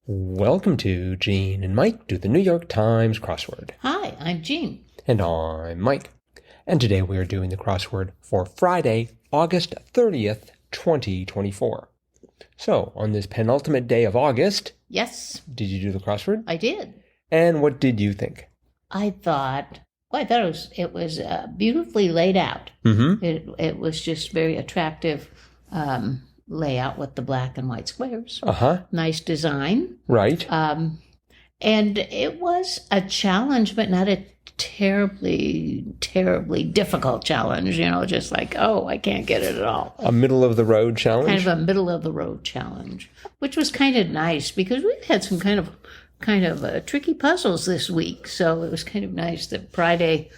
Welcome to Gene and Mike do the New York Times crossword. Hi, I'm Jean. And I'm Mike. And today we are doing the crossword for Friday, August 30th, 2024. So, on this penultimate day of August... Yes. Did you do the crossword? I did. And what did you think? I thought it was beautifully laid out. Mm-hmm. It was just very attractive layout with the black and white squares. Uh-huh. Nice design. Right. And it was a challenge, but not a terribly difficult challenge, just like, oh, I can't get it at all. A middle-of-the-road challenge? Kind of a middle-of-the-road challenge, which was kind of nice because we've had some kind of tricky puzzles this week, so it was kind of nice that Friday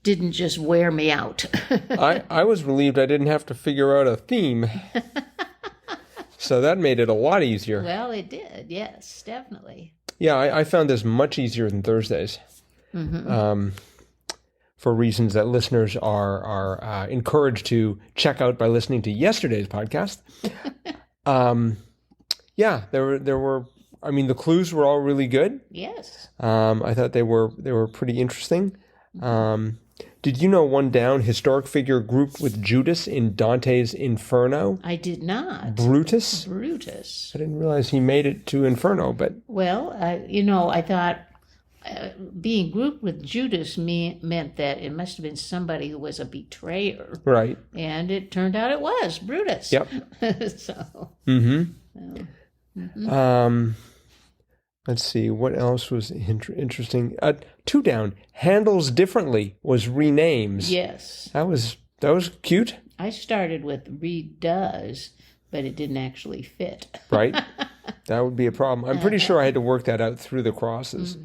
didn't just wear me out. I was relieved I didn't have to figure out a theme. So that made it a lot easier. Well, it did, yes, definitely. Yeah, I found this much easier than Thursdays. Mm-hmm. For reasons that listeners are encouraged to check out by listening to yesterday's podcast. Yeah, there were. I mean, the clues were all really good. Yes. I thought they were pretty interesting. Did you know one down historic figure grouped with Judas in Dante's Inferno? I did not. Brutus? Brutus. I didn't realize he made it to Inferno, but... Well, I thought being grouped with Judas meant that it must have been somebody who was a betrayer. Right. And it turned out it was Brutus. Yep. So... Let's see, what else was interesting? Two down, Handles Differently was renames. Yes. That was cute. I started with redoes, but it didn't actually fit. Right? That would be a problem. I'm pretty sure I had to work that out through the crosses.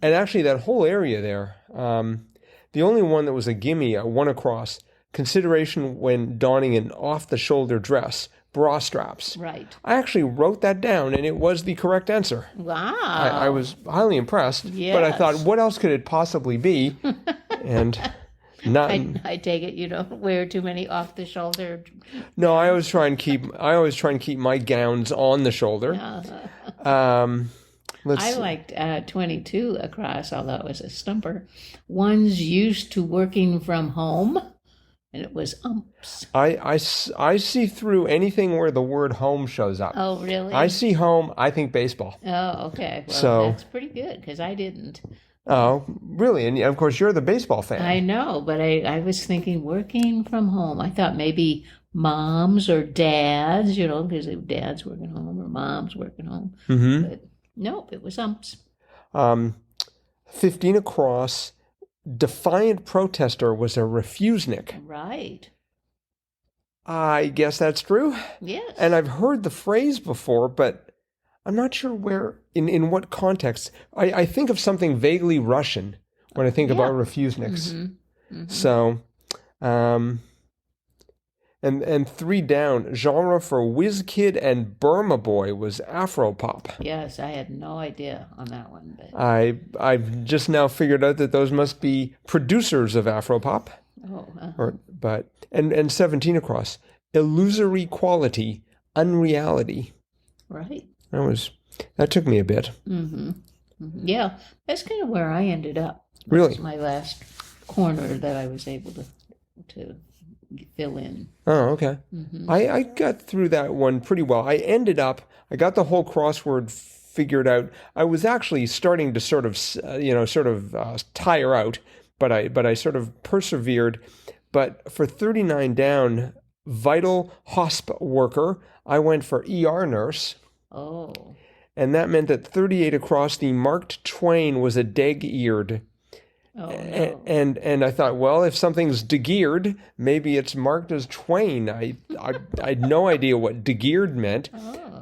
And actually, that whole area there, the only one that was a gimme, a one across, consideration when donning an off-the-shoulder dress, bra straps. Right. I actually wrote that down, and it was the correct answer. Wow. I was highly impressed, yes. But I thought, what else could it possibly be? And not. I take it you don't wear too many off the shoulder. No, I always try and keep my gowns on the shoulder. I liked 22 across, although it was a stumper. One's used to working from home. And it was umps. I see through anything where the word home shows up. Oh, really? I see home, I think baseball. Oh, okay. Well, so, that's pretty good, because I didn't. Oh, really? And of course, you're the baseball fan. I know, but I was thinking working from home. I thought maybe moms or dads, because if dad's working home or mom's working home. Mm-hmm. But nope, it was umps. 15 across. Defiant protester was a refusenik. Right. I guess that's true. Yes. And I've heard the phrase before, but I'm not sure where, in what context. I think of something vaguely Russian when I think about refuseniks. Mm-hmm. Mm-hmm. So, and three down, genre for Whiz Kid and Burma Boy was Afropop. Yes, I had no idea on that one. But I've just now figured out that those must be producers of Afropop. Oh. And 17 across, illusory quality, unreality. Right. That took me a bit. Mm-hmm. Mm-hmm. Yeah, that's kind of where I ended up. Really? That was my last corner that I was able to fill in. Oh, okay. Mm-hmm. I got through that one pretty well. I got the whole crossword figured out. I was actually starting to sort of tire out, but I sort of persevered. But for 39 down, vital hosp worker, I went for ER nurse. Oh. And that meant that 38 across, the marked twain was a deg-eared. Oh, no. And I thought, well, if something's de-geared, maybe it's marked as twain. I had no idea what de-geared meant,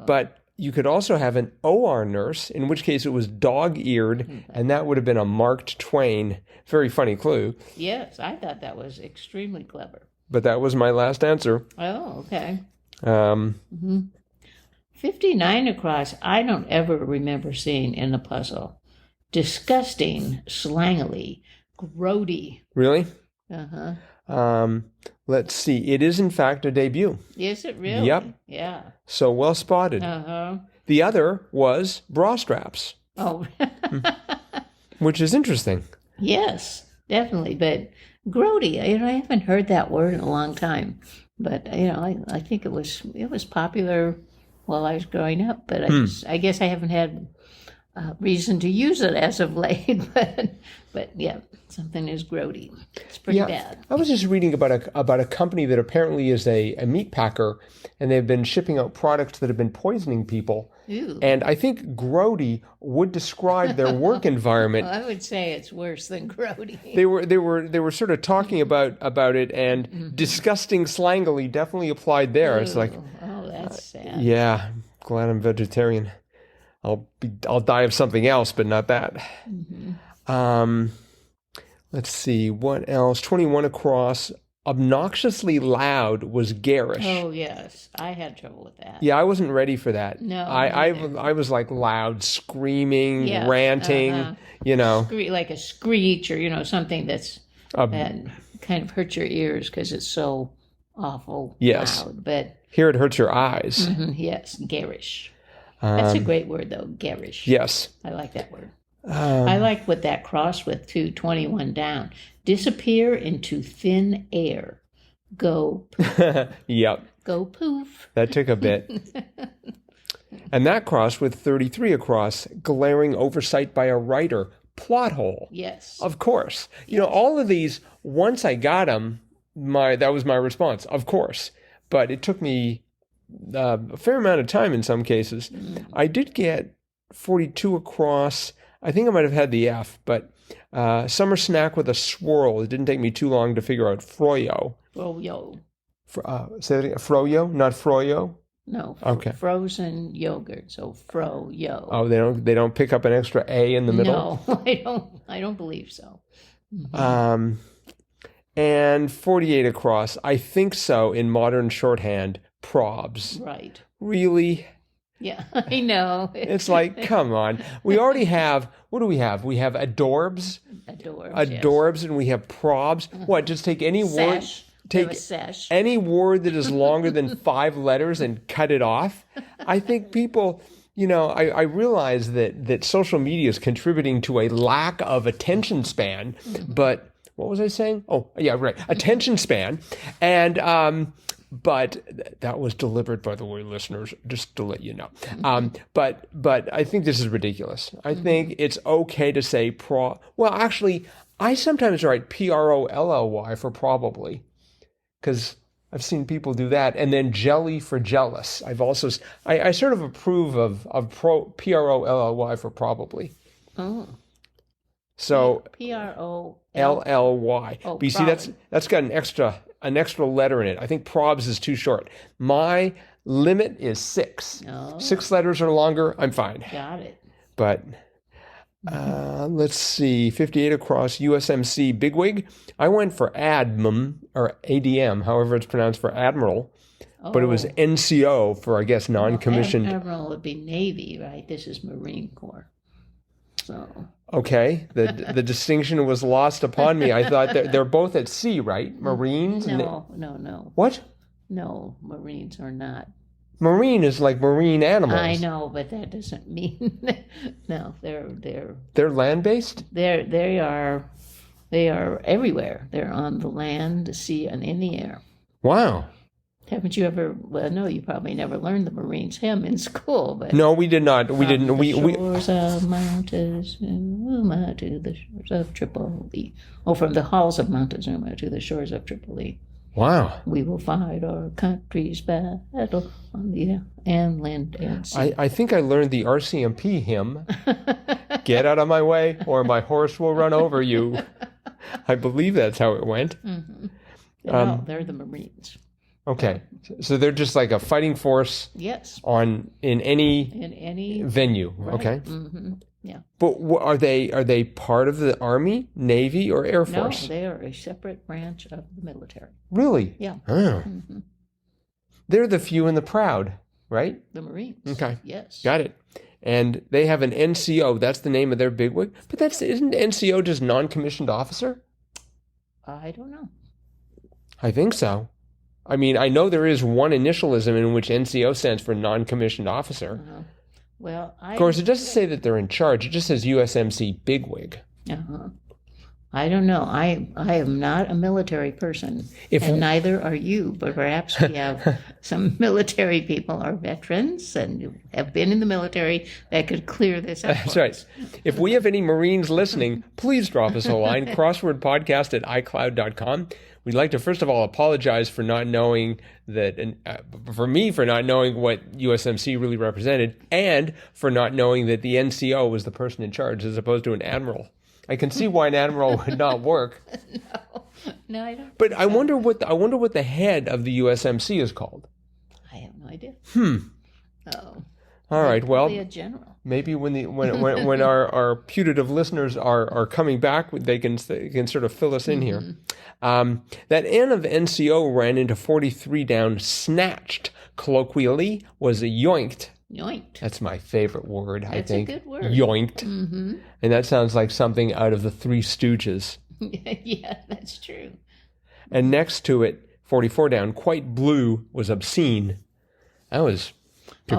but you could also have an OR nurse, in which case it was dog-eared, and that would have been a marked twain. Very funny clue. Yes, I thought that was extremely clever. But that was my last answer. Oh, okay. 59 across, I don't ever remember seeing in the puzzle. Disgusting, slangily, grody. Really? Uh-huh. Let's see. It is, in fact, a debut. Is it really? Yep. Yeah. So well spotted. Uh-huh. The other was bra straps, Oh, which is interesting. yes, definitely. But grody, I haven't heard that word in a long time. But I think it was popular while I was growing up. But I guess I haven't had reason to use it as of late. But yeah, something is grody. It's pretty bad. I was just reading about a company that apparently is a meat packer, and they've been shipping out products that have been poisoning people. Ooh. And I think grody would describe their work environment. Well, I would say it's worse than grody. They were sort of talking about it, and disgusting slangily definitely applied there. It's like, oh, that's sad. yeah, glad I'm vegetarian. I'll die of something else, but not that. Let's see what else. 21 across. Obnoxiously loud was garish. Oh yes, I had trouble with that. Yeah, I wasn't ready for that. No, I was like loud, screaming, Yeah, ranting. You know, like a screech or something that kind of hurts your ears because it's so awful loud. But here it hurts your eyes. yes, garish. That's a great word though, garish. Yes, I like that word. I like what that crossed with too. 21 down. Disappear into thin air. Go poof. Yep. Go poof. That took a bit. And that crossed with 33 across. Glaring oversight by a writer. Plot hole. Yes. Of course. All of these, once I got them, that was my response. Of course. But it took me a fair amount of time in some cases. I did get 42 across. I think I might have had the F, but summer snack with a swirl. It didn't take me too long to figure out froyo. Froyo. Say that again. Froyo, not froyo. No. Okay. Frozen yogurt. So froyo. Oh, they don't pick up an extra A in the middle. No, I don't believe so. And 48 across. I think so in modern shorthand. Probs. Right. Really? Yeah, I know. It's like, come on. We already have, what do we have? We have adorbs. Adorbs, yes. And we have probs. What, just take any word? Take any word that is longer than 5 letters and cut it off. I think people, I realize that social media is contributing to a lack of attention span, but what was I saying? Oh, yeah, right. Attention span. And, but that was delivered, by the way, listeners, just to let you know. But I think this is ridiculous. I think it's okay to say well, actually, I sometimes write PROLLY for probably, because I've seen people do that. And then jelly for jealous. I sort of approve of PROLLY for probably. Oh. So PROLLY. But you see, that's got an extra letter in it. I think probs is too short. My limit is 6. Oh. 6 letters or longer, I'm fine. Got it. But let's see, 58 across, USMC bigwig. I went for ADM, or ADM, however it's pronounced, for admiral. Oh. But it was NCO for, I guess, non-commissioned. Admiral would be Navy, right? This is Marine Corps. So. Okay, the distinction was lost upon me. I thought they're both at sea, right? Marines? No. What? No, Marines are not. Marine is like marine animals. I know, but that doesn't mean no. They're land-based? They are everywhere. They're on the land, the sea, and in the air. Wow. Haven't you ever? Well, no, you probably never learned the Marines hymn in school. But no, we did not. We didn't. The shores of Mount Zuma to the shores of Tripoli. Oh, from the halls of Mount Zuma to the shores of Tripoli. Wow. We will fight our country's battle on the air and land and sea. I think I learned the RCMP hymn. Get out of my way, or my horse will run over you. I believe that's how it went. Mm-hmm. No, they're the Marines. Okay, so they're just like a fighting force. Yes. In any venue. Right. Okay. Mm-hmm. Yeah. But are they part of the Army, Navy, or Air Force? No, they are a separate branch of the military. Really? Yeah. Oh. Mm-hmm. They're the few and the proud, right? The Marines. Okay. Yes. Got it. And they have an NCO. That's the name of their bigwig. But isn't NCO just non-commissioned officer? I don't know. I think so. I mean, I know there is one initialism in which NCO stands for non-commissioned officer. Uh-huh. Well, Of course, it doesn't say that they're in charge. It just says USMC bigwig. Uh-huh. I don't know. I am not a military person, and neither are you. But perhaps we have some military people or veterans and have been in the military that could clear this up. That's right. If we have any Marines listening, please drop us a line, crosswordpodcast@icloud.com. We'd like to, first of all, apologize for not knowing that, for me, for not knowing what USMC really represented, and for not knowing that the NCO was the person in charge as opposed to an admiral. I can see why an admiral would not work. No, I don't. But I wonder what the head of the USMC is called. I have no idea. Oh. All right. Well, a general. Maybe when our putative listeners are coming back, they can sort of fill us in here. That N of NCO ran into 43 down. Snatched, colloquially, was yoinked. Yoinked. That's my favorite word, I think. That's a good word. Yoinked. Mm-hmm. And that sounds like something out of the Three Stooges. Yeah, that's true. And next to it, 44 down, quite blue, was obscene. Took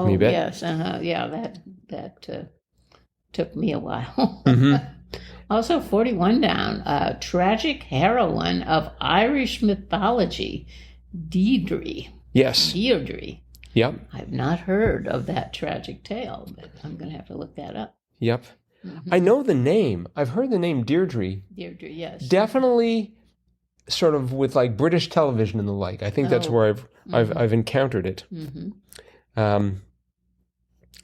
me a bit. Yes, yeah, that took me a while. Mm-hmm. Also, 41 down, tragic heroine of Irish mythology, DEIRDRE. Yes. DEIRDRE. Yep. I've not heard of that tragic tale, but I'm going to have to look that up. Yep. Mm-hmm. I know the name. I've heard the name Deirdre. Deirdre, yes. Definitely sort of with like British television and the like. I think that's where I've encountered it. Mm-hmm.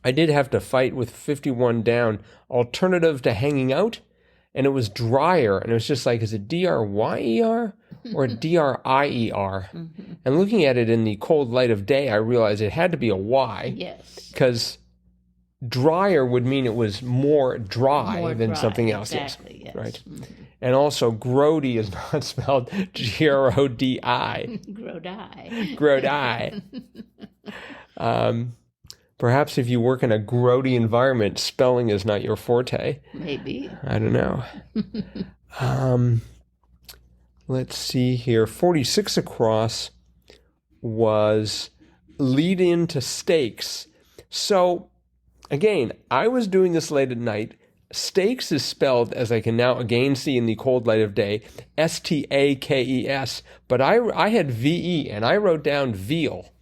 I did have to fight with 51 down, alternative to hanging out, and it was drier, and it was just like, is it D-R-Y-E-R or D-R-I-E-R? Mm-hmm. And looking at it in the cold light of day, I realized it had to be a Y. Yes. Because drier would mean it was more dry than something else. Exactly, yes. Right. Mm-hmm. And also, Grody is not spelled G-R-O-D-I. Grody. Perhaps if you work in a grody environment, spelling is not your forte. Maybe. I don't know. Let's see here. 46 across was lead into stakes. So, again, I was doing this late at night. Stakes is spelled, as I can now again see in the cold light of day, S-T-A-K-E-S. But I had V-E, and I wrote down veal.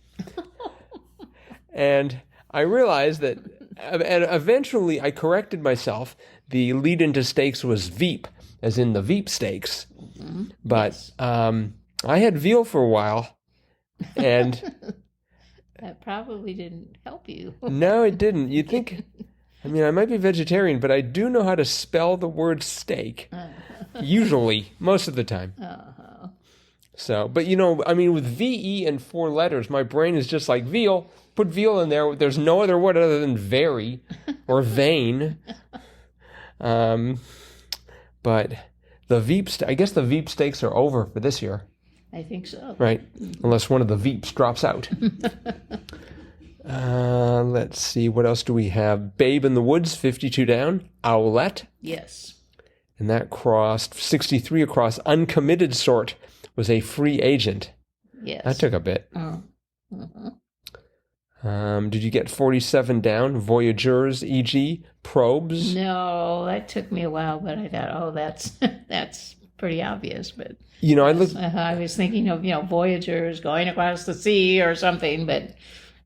And I realized that, and eventually I corrected myself. The lead into stakes was Veep, as in the Veep stakes. Mm-hmm. But yes. I had veal for a while, and that probably didn't help you. No, it didn't. You'd think, I mean, I might be vegetarian, but I do know how to spell the word steak. Usually, most of the time. Uh-huh. So, but I mean, with V-E and 4 letters, my brain is just like veal. Put veal in there. There's no other word other than very or vain. But the Veep, I guess the Veep stakes are over for this year. I think so. Right. Unless one of the Veeps drops out. Let's see. What else do we have? Babe in the Woods, 52 down. Owlette. Yes. And that crossed 63 across. Uncommitted sort was a free agent. Yes. That took a bit. Oh. Uh-huh. Did you get 47 down? Voyageurs, e.g., probes? No, that took me a while, but I thought, that's pretty obvious. But I was thinking of voyagers going across the sea or something, but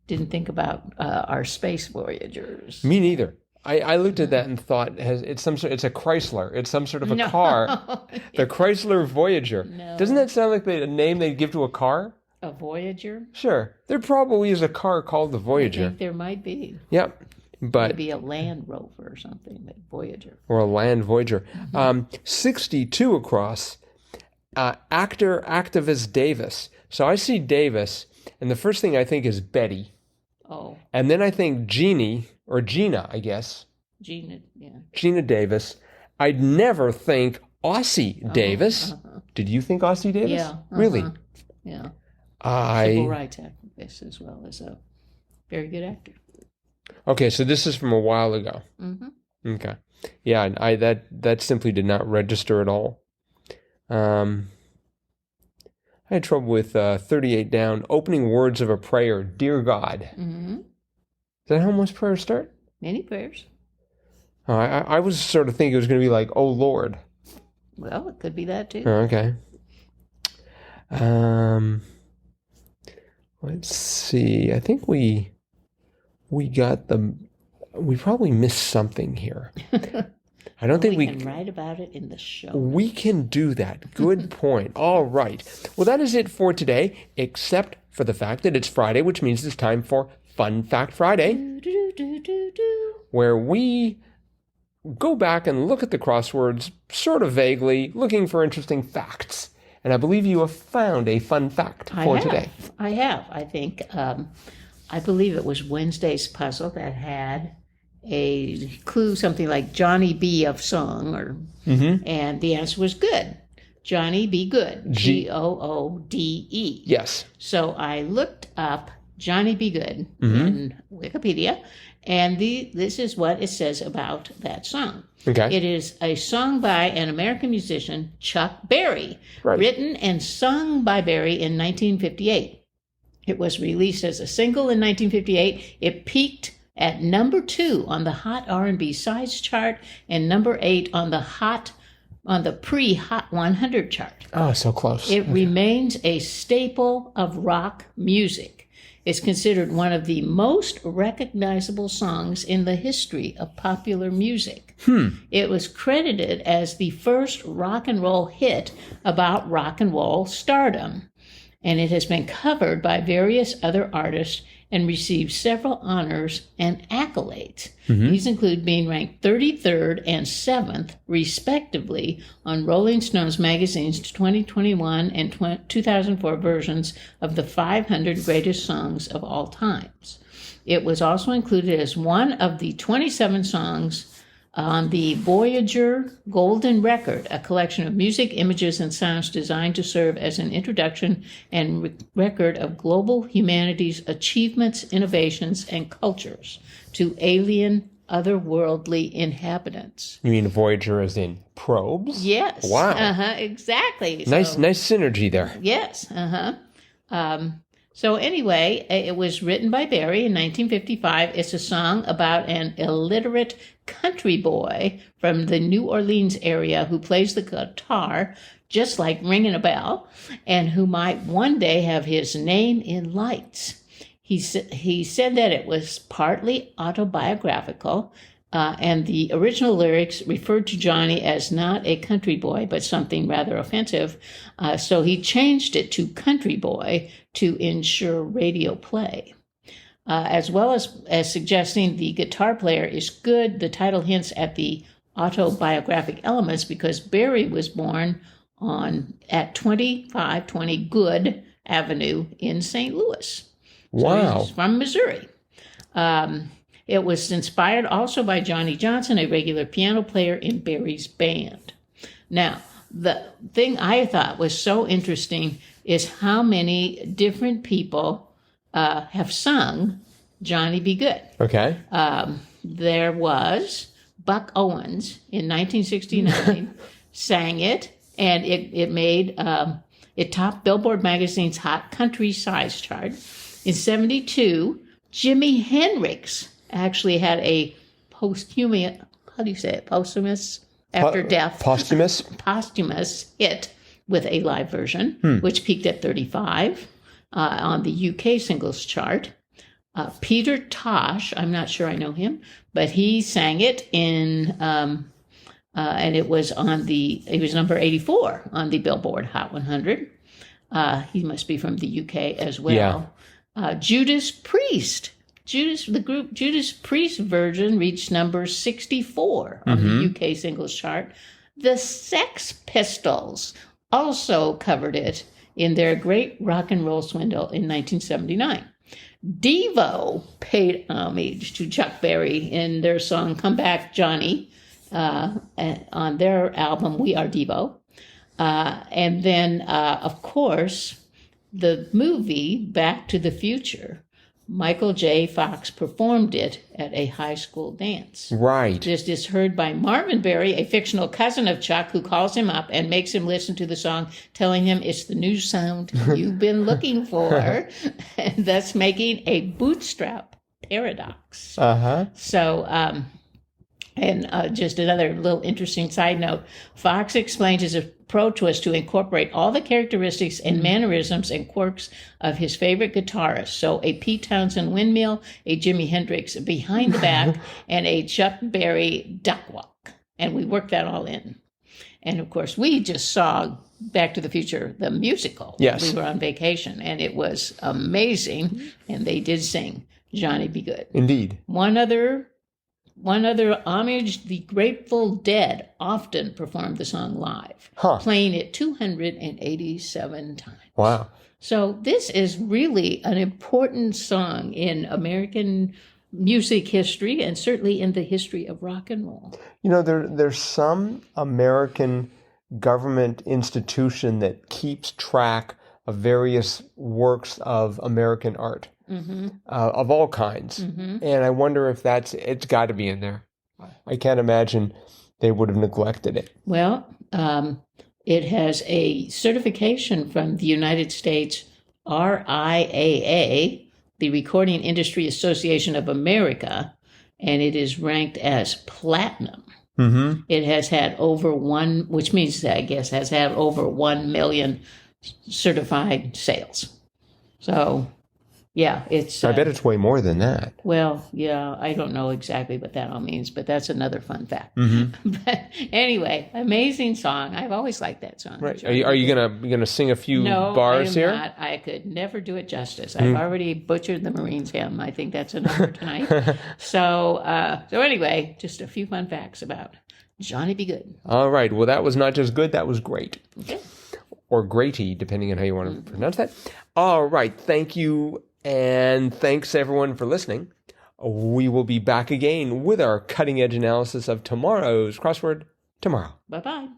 didn't think about our space voyagers. Me neither. I looked at that and thought it's a Chrysler. It's some sort of a car. The Chrysler Voyager. No. Doesn't that sound like a name they'd give to a car? A Voyager? Sure. There probably is a car called the Voyager. I think there might be. Yep. But maybe a Land Rover or something, but Voyager. Or a Land Voyager. Mm-hmm. 62 across, activist Davis. So I see Davis, and the first thing I think is Betty. Oh. And then I think Jeannie, or Gina, I guess. Gina, yeah. Gina Davis. I'd never think OSSIE Davis. Uh-huh. Did you think OSSIE Davis? Yeah. Uh-huh. Really? Yeah. Civil rights activist as well as a very good actor. Okay, so this is from a while ago. Mm-hmm. Okay. Yeah, that simply did not register at all. I had trouble with 38 down. Opening words of a prayer. Dear God. Mm-hmm. Is that how most prayers start? Many prayers. I was sort of thinking it was going to be like, "Oh Lord." Well, it could be that too. Okay. Let's see. I think we probably missed something here. I don't think we can write about it in the show. We can do that. Good point. All right. Well, that is it for today, except for the fact that it's Friday, which means it's time for Fun Fact Friday, where we go back and look at the crosswords sort of vaguely, looking for interesting facts. And I believe you have found a fun fact for today. I have. I think, I believe it was Wednesday's puzzle that had a clue, something like Johnny B of song, and the answer was good. Johnny B. Good. Goode. Yes. So I looked up Johnny B. Good in Wikipedia, and this is what it says about that song. Okay. It is a song by an American musician, Chuck Berry, written and sung by Berry in 1958. It was released as a single in 1958. It peaked at number 2 on the Hot R&B Sides chart and number 8 on the pre-Hot 100 chart. Oh, so close. It remains a staple of rock music. It's considered one of the most recognizable songs in the history of popular music. It was credited as the first rock and roll hit about rock and roll stardom, and it has been covered by various other artists and received several honors and accolades. These include being ranked 33rd and 7th, respectively, on Rolling Stones magazine's 2021 and 2004 versions of the 500 greatest songs of all times. It was also included as one of the 27 songs on the Voyager Golden Record, a collection of music, images, and sounds designed to serve as an introduction and record of global humanity's achievements, innovations, and cultures to alien, otherworldly inhabitants. You mean Voyager as in probes? Yes. Wow. Exactly. Nice synergy there. Yes. So anyway, it was written by Berry in 1955. It's a song about an illiterate country boy from the New Orleans area who plays the guitar just like ringing a bell, and who might one day have his name in lights. He said that it was partly autobiographical, and the original lyrics referred to Johnny as not a country boy, but something rather offensive. So he changed it to country boy to ensure radio play. As well as suggesting the guitar player is good, the title hints at the autobiographic elements because Berry was born at 2520 Good Avenue in St. Louis. Wow. So he's from Missouri. It was inspired also by Johnny Johnson, a regular piano player in Berry's band. Now, the thing I thought was so interesting is how many different people have sung Johnny B. Good. Okay. There was Buck Owens in 1969 sang it, and it topped Billboard magazine's Hot Country Sides chart. In 1972, Jimi Hendrix actually had a posthumous after death posthumous hit with a live version, which peaked at 35 on the UK singles chart. Peter Tosh, I'm not sure I know him, but he sang it in, and it was number 84 on the Billboard Hot 100. He must be from the UK as well. Yeah. Judas Priest. The group Judas Priest version reached number 64 on the UK singles chart. The Sex Pistols also covered it in their Great Rock and Roll Swindle in 1979. Devo paid homage to Chuck Berry in their song Come Back, Johnny, on their album We Are Devo. And then, of course, the movie Back to the Future, Michael J. Fox performed it at a high school dance. Right. This is heard by Marvin Berry, a fictional cousin of Chuck, who calls him up and makes him listen to the song, telling him it's the new sound you've been looking for, and thus making a bootstrap paradox. Uh-huh. So, just another little interesting side note, Fox explained his approach was to incorporate all the characteristics and mannerisms and quirks of his favorite guitarist. So a Pete Townsend windmill, a Jimi Hendrix behind the back, and a Chuck Berry duck walk. And we worked that all in. And of course, we just saw Back to the Future, the musical. Yes. We were on vacation, and it was amazing. And they did sing Johnny Be Good. Indeed. One other homage, the Grateful Dead often performed the song live, playing it 287 times. Wow. So this is really an important song in American music history and certainly in the history of rock and roll. You know, there's some American government institution that keeps track of various works of American art. Of all kinds. And I wonder if it's got to be in there. I can't imagine they would have neglected it. Well, it has a certification from the United States RIAA, the Recording Industry Association of America, and it is ranked as platinum. It has had over which means, I guess, has had over 1 million certified sales. So... yeah, it's... I bet it's way more than that. Well, yeah, I don't know exactly what that all means, but that's another fun fact. But anyway, amazing song. I've always liked that song. Right. Are you gonna sing a few bars here? No, I am not. I could never do it justice. I've already butchered the Marines hymn. I think that's enough for tonight. So anyway, just a few fun facts about Johnny Be Good. All right. Well, that was not just good, that was great. Okay. Or greaty, depending on how you want to pronounce that. All right. Thank you. And thanks, everyone, for listening. We will be back again with our cutting-edge analysis of tomorrow's crossword tomorrow. Bye-bye.